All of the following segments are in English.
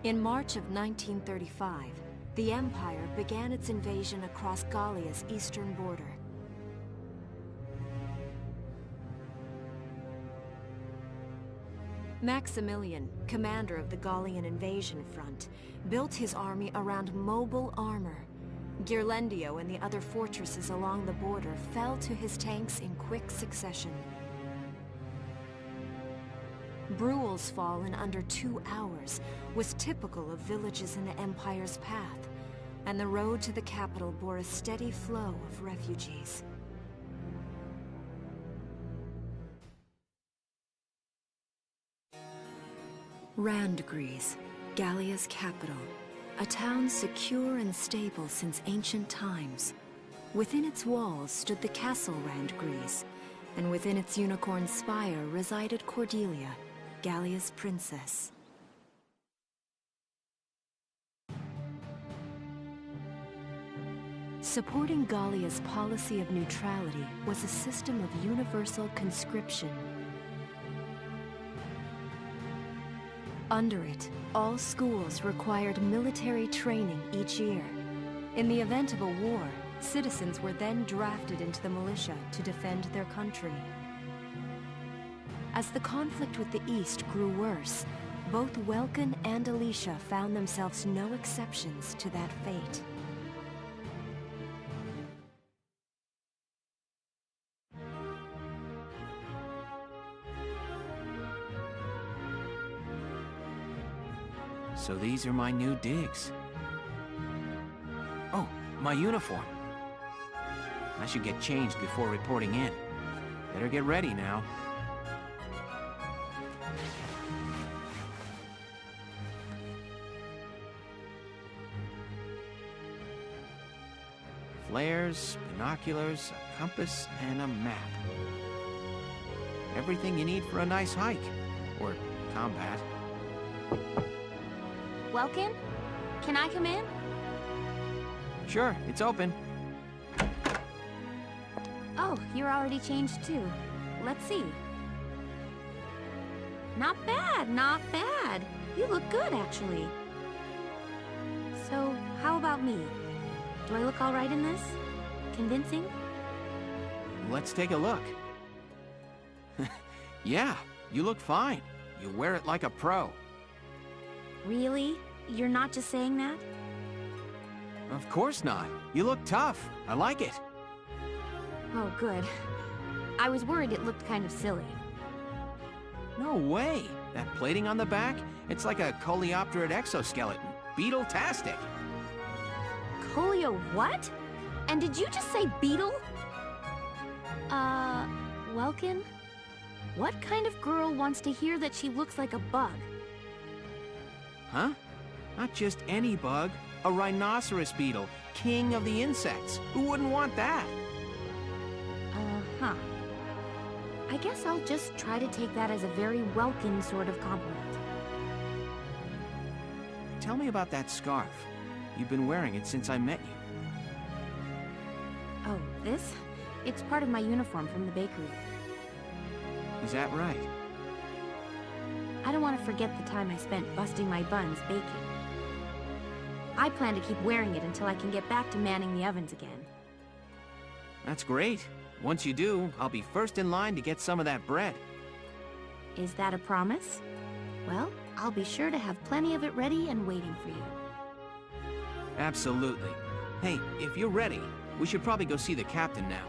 In March of 1935, the Empire began its invasion across Gallia's eastern border. Maximilian, commander of the Gallian invasion front, built his army around mobile armor. Ghirlandaio and the other fortresses along the border fell to his tanks in quick succession. Bruhl's fall in under 2 hours was typical of villages in the Empire's path, and the road to the capital bore a steady flow of refugees. Randgries, Gallia's capital, a town secure and stable since ancient times. Within its walls stood the castle Randgries, and within its unicorn spire resided Cordelia, Gallia's princess. Supporting Gallia's policy of neutrality was a system of universal conscription. Under it, all schools required military training each year. In the event of a war, citizens were then drafted into the militia to defend their country. As the conflict with the East grew worse, both Welkin and Alicia found themselves no exceptions to that fate. So these are my new digs. Oh, my uniform. I should get changed before reporting in. Better get ready now. Flares, binoculars, a compass, and a map. Everything you need for a nice hike. Or combat. Welkin? Can I come in? Sure, it's open. Oh, you're already changed too. Let's see. Not bad, not bad. You look good, actually. So, how about me? Do I look all right in this? Convincing? Let's take a look. Yeah, you look fine. You wear it like a pro. Really? You're not just saying that? Of course not. You look tough. I like it. Oh, good. I was worried it looked kind of silly. No way. That plating on the back, it's like a coleopterate exoskeleton. Beetle-tastic. Colio what? And did you just say beetle? Welkin? What kind of girl wants to hear that she looks like a bug? Huh? Not just any bug. A rhinoceros beetle, king of the insects. Who wouldn't want that? Uh-huh. I guess I'll just try to take that as a very Welkin sort of compliment. Tell me about that scarf. You've been wearing it since I met you. Oh, this? It's part of my uniform from the bakery. Is that right? I don't want to forget the time I spent busting my buns baking. I plan to keep wearing it until I can get back to manning the ovens again. That's great. Once you do, I'll be first in line to get some of that bread. Is that a promise? Well, I'll be sure to have plenty of it ready and waiting for you. Absolutely. Hey, if you're ready, we should probably go see the captain now.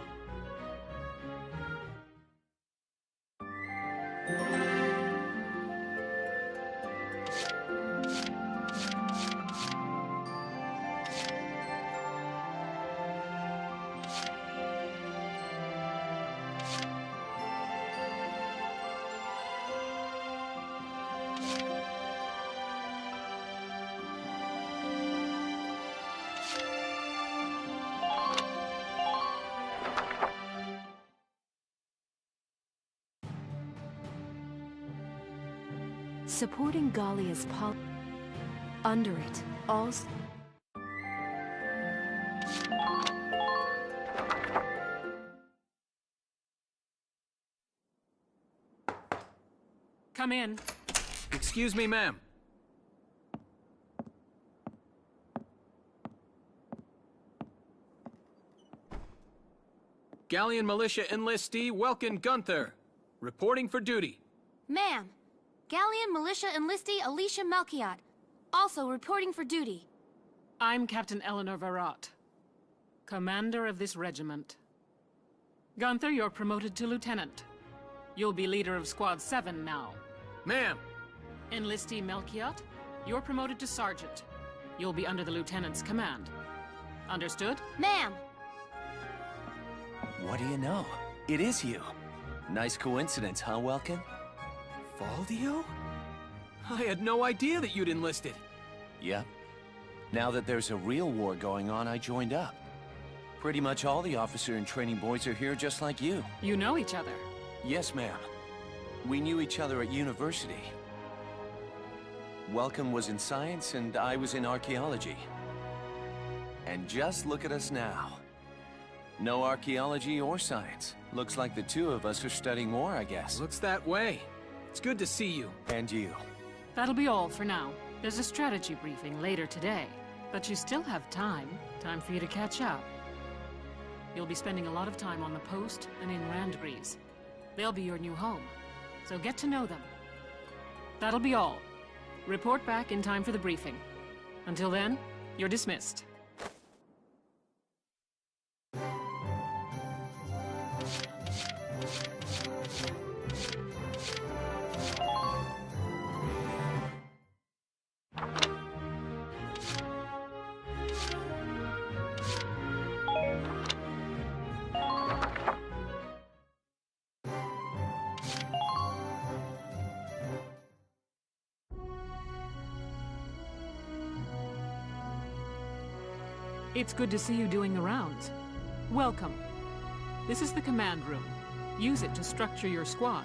Supporting Gallia's under it, all... Come in. Excuse me, ma'am. Galleon Militia Enlistee Welkin Gunther, reporting for duty. Ma'am, Galleon Militia Enlistee Alicia Melchiot, also reporting for duty. I'm Captain Eleanor Varrot, commander of this regiment. Gunther, you're promoted to lieutenant. You'll be leader of Squad 7 now. Ma'am! Enlistee Melchiot, you're promoted to sergeant. You'll be under the lieutenant's command. Understood? Ma'am! What do you know? It is you. Nice coincidence, huh, Welkin? Valdio? I had no idea that you'd enlisted. Yep. Now that there's a real war going on, I joined up. Pretty much all the officer and training boys are here just like you. You know each other. Yes, ma'am. We knew each other at university. Welcome was in science and I was in archaeology. And just look at us now. No archaeology or science. Looks like the two of us are studying war, I guess. Looks that way. It's good to see you. And you. That'll be all for now. There's a strategy briefing later today. But you still have time. Time for you to catch up. You'll be spending a lot of time on the post and in Randgrees. They'll be your new home. So get to know them. That'll be all. Report back in time for the briefing. Until then, you're dismissed. It's good to see you doing the rounds. Welcome. This is the command room. Use it to structure your squad.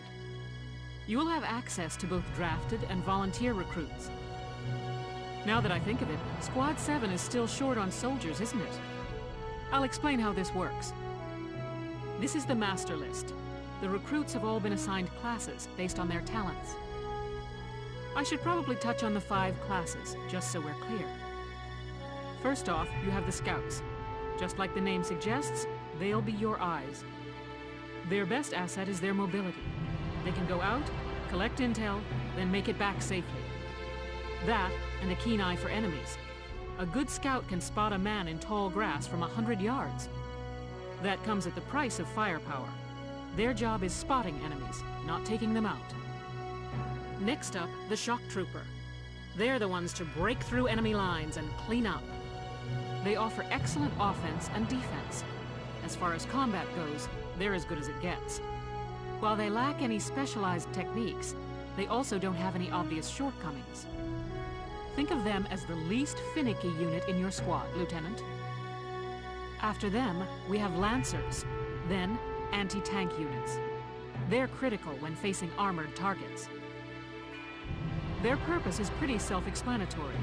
You will have access to both drafted and volunteer recruits. Now that I think of it, Squad 7 is still short on soldiers, isn't it? I'll explain how this works. This is the master list. The recruits have all been assigned classes based on their talents. I should probably touch on the 5 classes, just so we're clear. First off, you have the Scouts. Just like the name suggests, they'll be your eyes. Their best asset is their mobility. They can go out, collect intel, then make it back safely. That, and a keen eye for enemies. A good scout can spot a man in tall grass from 100 yards. That comes at the price of firepower. Their job is spotting enemies, not taking them out. Next up, the Shock Trooper. They're the ones to break through enemy lines and clean up. They offer excellent offense and defense. As far as combat goes, they're as good as it gets. While they lack any specialized techniques, they also don't have any obvious shortcomings. Think of them as the least finicky unit in your squad, Lieutenant. After them, we have Lancers, then anti-tank units. They're critical when facing armored targets. Their purpose is pretty self-explanatory.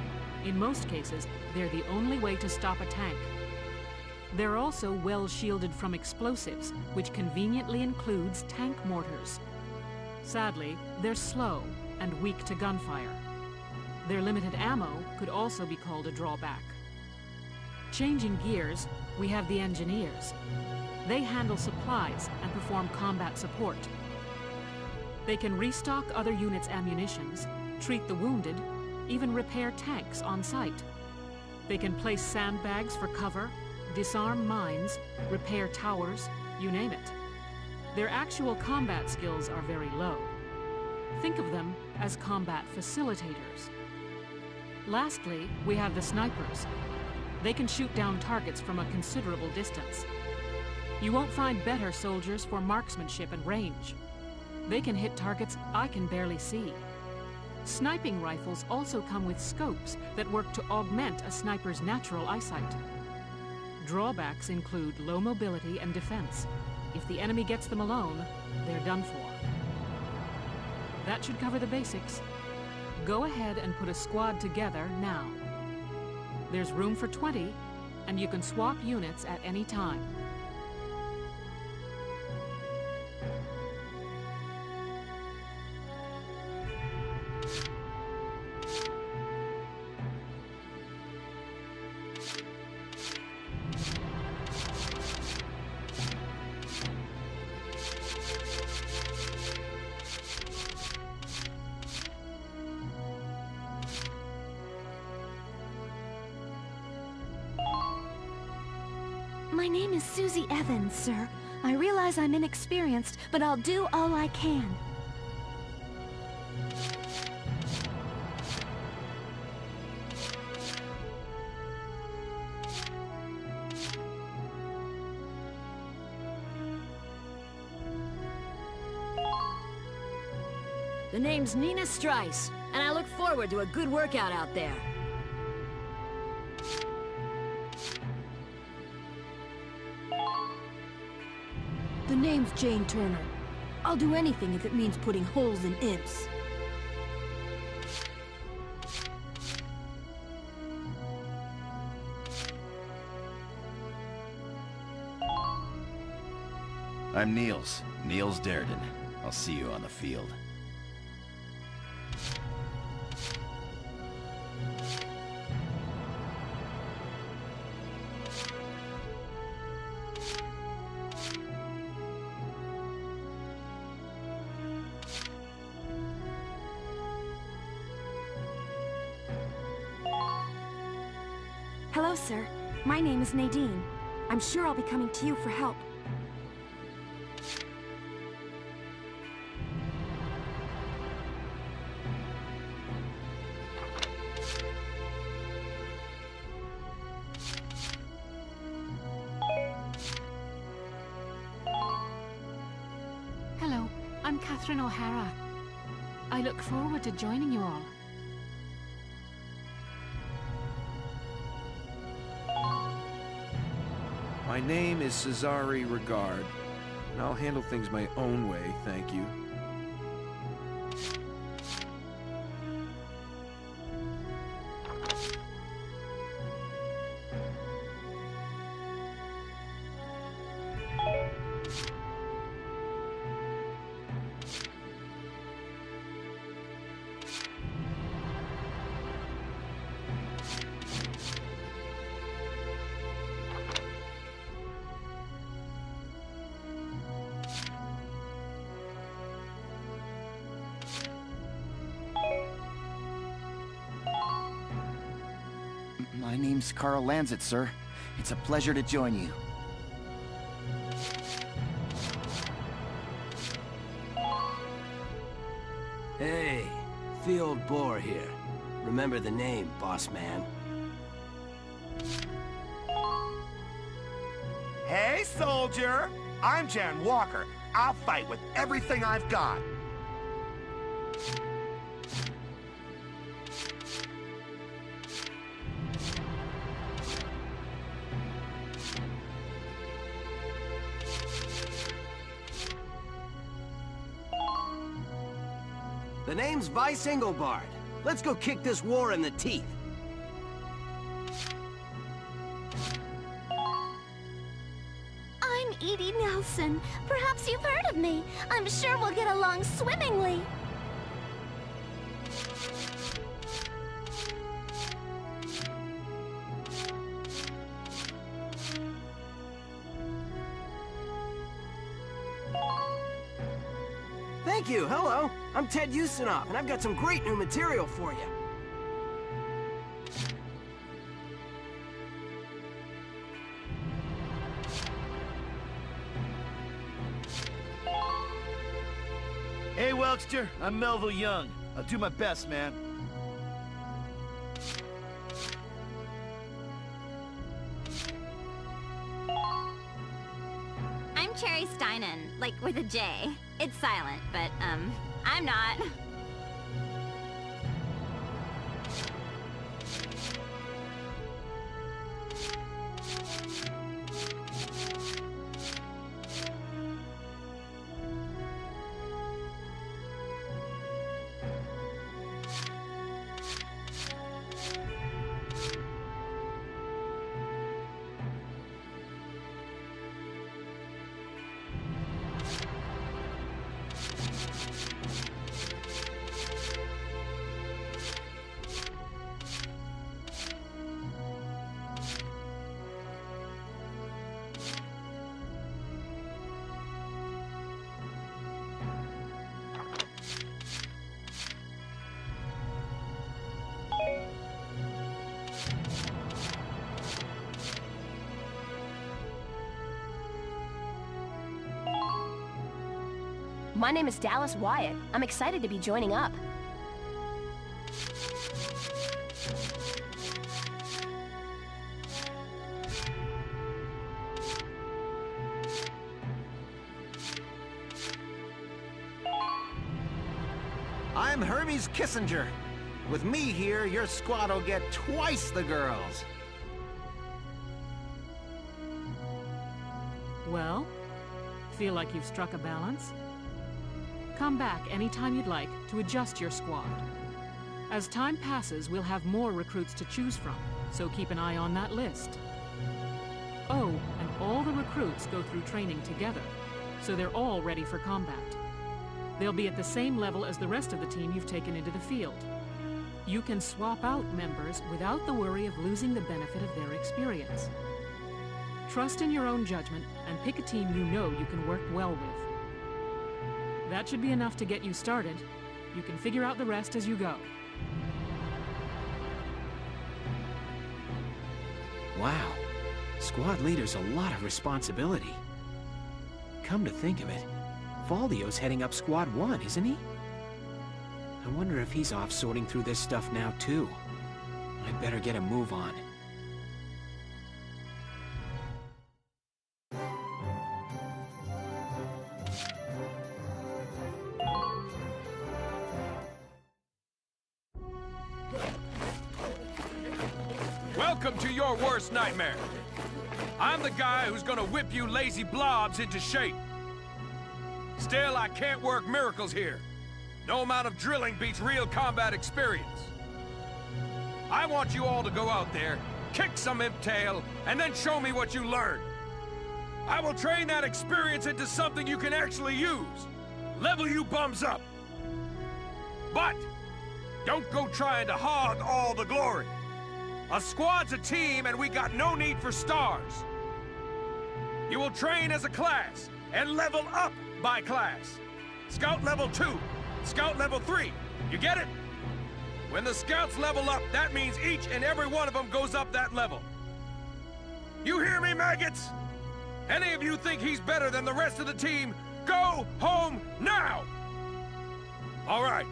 In most cases, they're the only way to stop a tank. They're also well shielded from explosives, which conveniently includes tank mortars. Sadly, they're slow and weak to gunfire. Their limited ammo could also be called a drawback. Changing gears, we have the Engineers. They handle supplies and perform combat support. They can restock other units' ammunitions, treat the wounded, even repair tanks on site. They can place sandbags for cover, disarm mines, repair towers, you name it. Their actual combat skills are very low. Think of them as combat facilitators. Lastly, we have the Snipers. They can shoot down targets from a considerable distance. You won't find better soldiers for marksmanship and range. They can hit targets I can barely see. Sniping rifles also come with scopes that work to augment a sniper's natural eyesight. Drawbacks include low mobility and defense. If the enemy gets them alone, they're done for. That should cover the basics. Go ahead and put a squad together now. There's room for 20, and you can swap units at any time. My name is Susie Evans, sir. I realize I'm inexperienced, but I'll do all I can. The name's Nina Strice, and I look forward to a good workout out there. The name's Jane Turner. I'll do anything if it means putting holes in imps. I'm Niels Darden. I'll see you on the field. Hello, sir. My name is Nadine. I'm sure I'll be coming to you for help. Hello, I'm Catherine O'Hara. I look forward to joining you all. My name is Cesare Regard, and I'll handle things my own way, thank you. My name's Carl Lanzett, sir. It's a pleasure to join you. Hey, Field Boar here. Remember the name, boss man. Hey, soldier! I'm Jan Walker. I'll fight with everything I've got. The name's Vice Engelbard. Let's go kick this war in the teeth. I'm Edie Nelson. Perhaps you've heard of me. I'm sure we'll get along swimmingly. Thank you, hello. I'm Ted Ustinov, and I've got some great new material for you. Hey, Welkster. I'm Melville Young. I'll do my best, man. I'm Cherry Steinen, like with a J. It's silent, but, I'm not. My name is Dallas Wyatt. I'm excited to be joining up. I'm Hermes Kissinger. With me here, your squad will get twice the girls. Well, feel like you've struck a balance? Come back anytime you'd like to adjust your squad. As time passes, we'll have more recruits to choose from, so keep an eye on that list. Oh, and all the recruits go through training together, so they're all ready for combat. They'll be at the same level as the rest of the team you've taken into the field. You can swap out members without the worry of losing the benefit of their experience. Trust in your own judgment and pick a team you know you can work well with. That should be enough to get you started. You can figure out the rest as you go. Wow. Squad leader's a lot of responsibility. Come to think of it, Valdio's heading up Squad 1, isn't he? I wonder if he's off sorting through this stuff now, too. I'd better get a move on. Welcome to your worst nightmare. I'm the guy who's gonna whip you lazy blobs into shape. Still, I can't work miracles here. No amount of drilling beats real combat experience. I want you all to go out there, kick some imp tail, and then show me what you learned. I will train that experience into something you can actually use. Level you bums up. But don't go trying to hog all the glory. A squad's a team, and we got no need for stars. You will train as a class, and level up by class. Scout level 2, Scout level 3. You get it? When the scouts level up, that means each and every one of them goes up that level. You hear me, maggots? Any of you think he's better than the rest of the team, go home now! All right.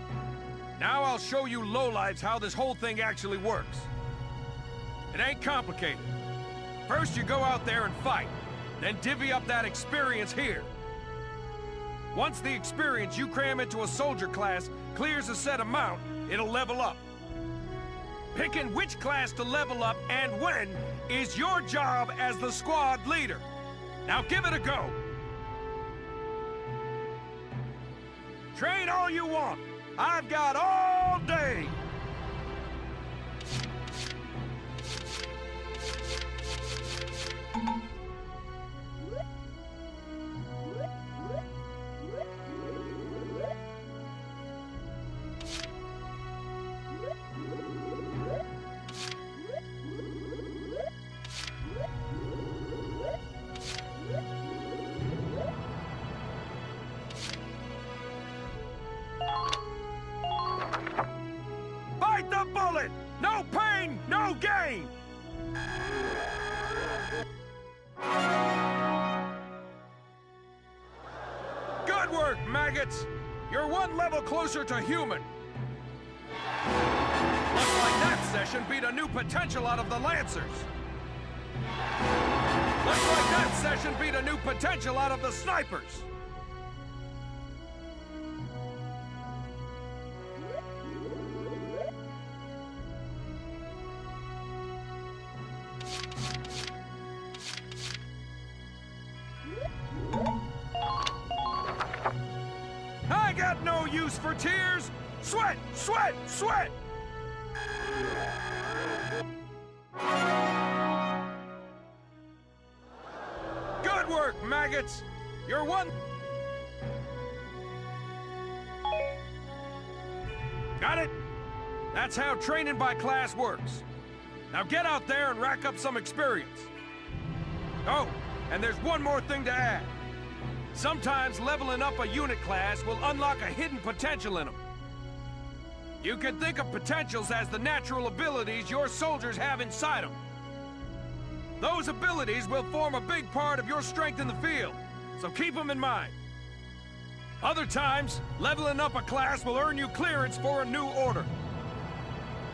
Now I'll show you lowlifes how this whole thing actually works. It ain't complicated. First you go out there and fight, then divvy up that experience here. Once the experience you cram into a soldier class clears a set amount, it'll level up. Picking which class to level up and when is your job as the squad leader. Now give it a go. Train all you want. I've got all day. Bite the bullet! No pain, no gain! Good work, maggots! You're one level closer to human. Looks like that session beat a new potential out of the Lancers. Looks like that session beat a new potential out of the Snipers. I got no use for tears! Sweat, sweat, sweat! Good work, maggots! You're one... Got it? That's how training by class works. Now get out there and rack up some experience. Oh, and there's one more thing to add. Sometimes leveling up a unit class will unlock a hidden potential in them. You can think of potentials as the natural abilities your soldiers have inside them. Those abilities will form a big part of your strength in the field, so keep them in mind. Other times, leveling up a class will earn you clearance for a new order.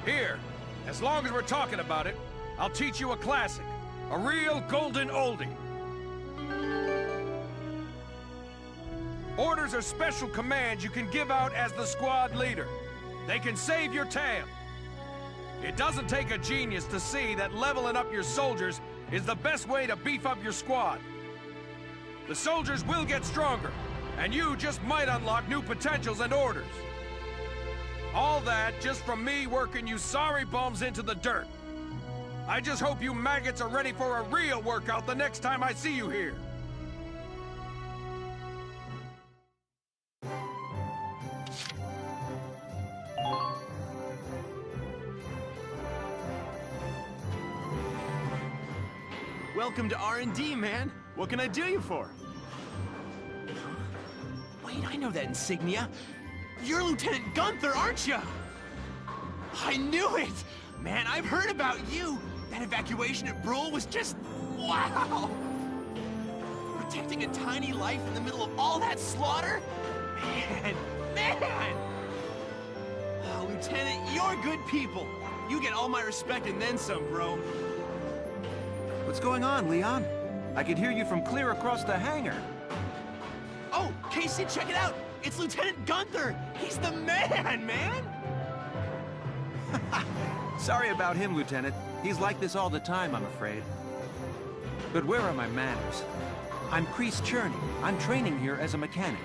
Here, as long as we're talking about it, I'll teach you a classic. A real golden oldie. Orders are special commands you can give out as the squad leader. They can save your tail. It doesn't take a genius to see that leveling up your soldiers is the best way to beef up your squad. The soldiers will get stronger, and you just might unlock new potentials and orders. All that just from me working you sorry bums into the dirt. I just hope you maggots are ready for a real workout the next time I see you here. Welcome to R&D, man. What can I do you for? Wait, I know that insignia. You're Lieutenant Gunther, aren't you? I knew it! Man, I've heard about you! That evacuation at Brule was just... wow! Protecting a tiny life in the middle of all that slaughter? Man! Oh, Lieutenant, you're good people. You get all my respect and then some, bro. What's going on, Leon? I could hear you from clear across the hangar. Oh, Casey, check it out! It's Lieutenant Gunther! He's the man! Sorry about him, Lieutenant. He's like this all the time, I'm afraid. But where are my manners? I'm Priest Cherney. I'm training here as a mechanic.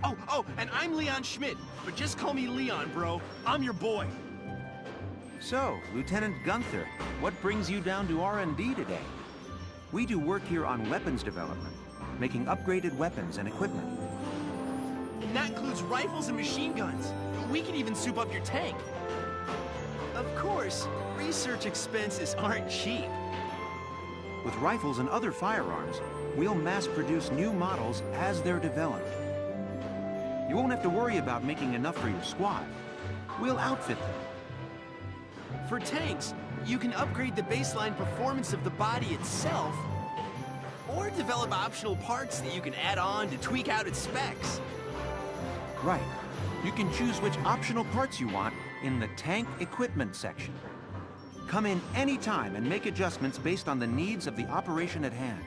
Oh, and I'm Leon Schmidt, but just call me Leon, bro. I'm your boy. So, Lieutenant Gunther, what brings you down to R&D today? We do work here on weapons development, making upgraded weapons and equipment. And that includes rifles and machine guns. We can even soup up your tank. Of course, research expenses aren't cheap. With rifles and other firearms, we'll mass-produce new models as they're developed. You won't have to worry about making enough for your squad. We'll outfit them. For tanks, you can upgrade the baseline performance of the body itself, or develop optional parts that you can add on to tweak out its specs. Right. You can choose which optional parts you want in the tank equipment section. Come in any time and make adjustments based on the needs of the operation at hand.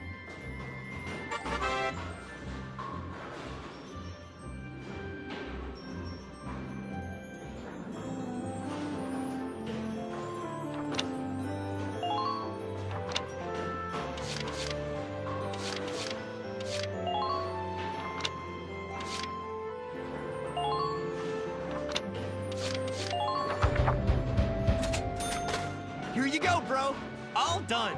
Here you go, bro. All done.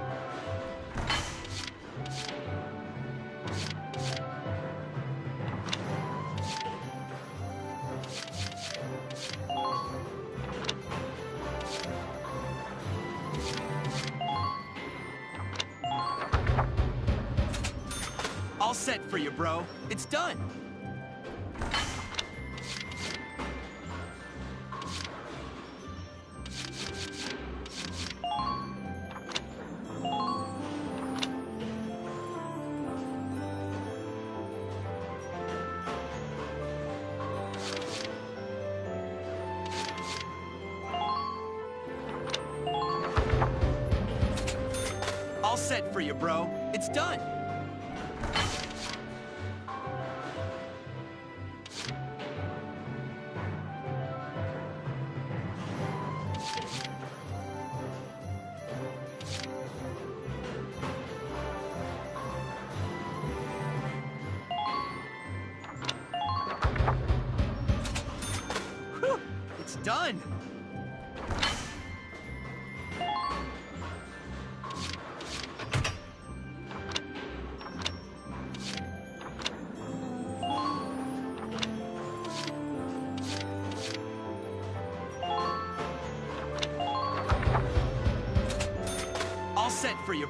All set for you, bro. It's done. All set for you, bro. It's done. Whew, it's done. All set for you.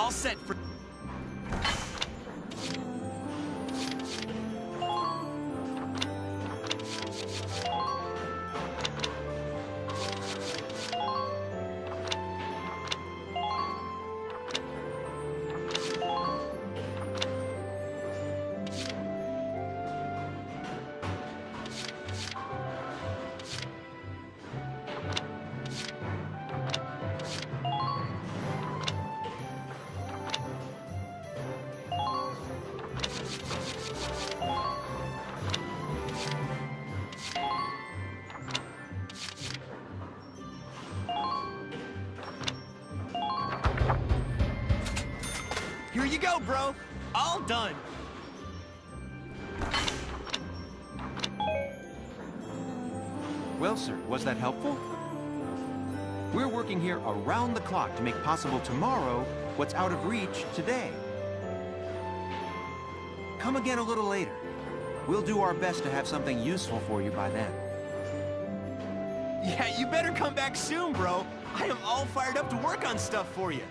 all set for... Here you go, bro. All done. Well, sir, was that helpful? We're working here around the clock to make possible tomorrow what's out of reach today. Come again a little later. We'll do our best to have something useful for you by then. Yeah, you better come back soon, bro. I am all fired up to work on stuff for you.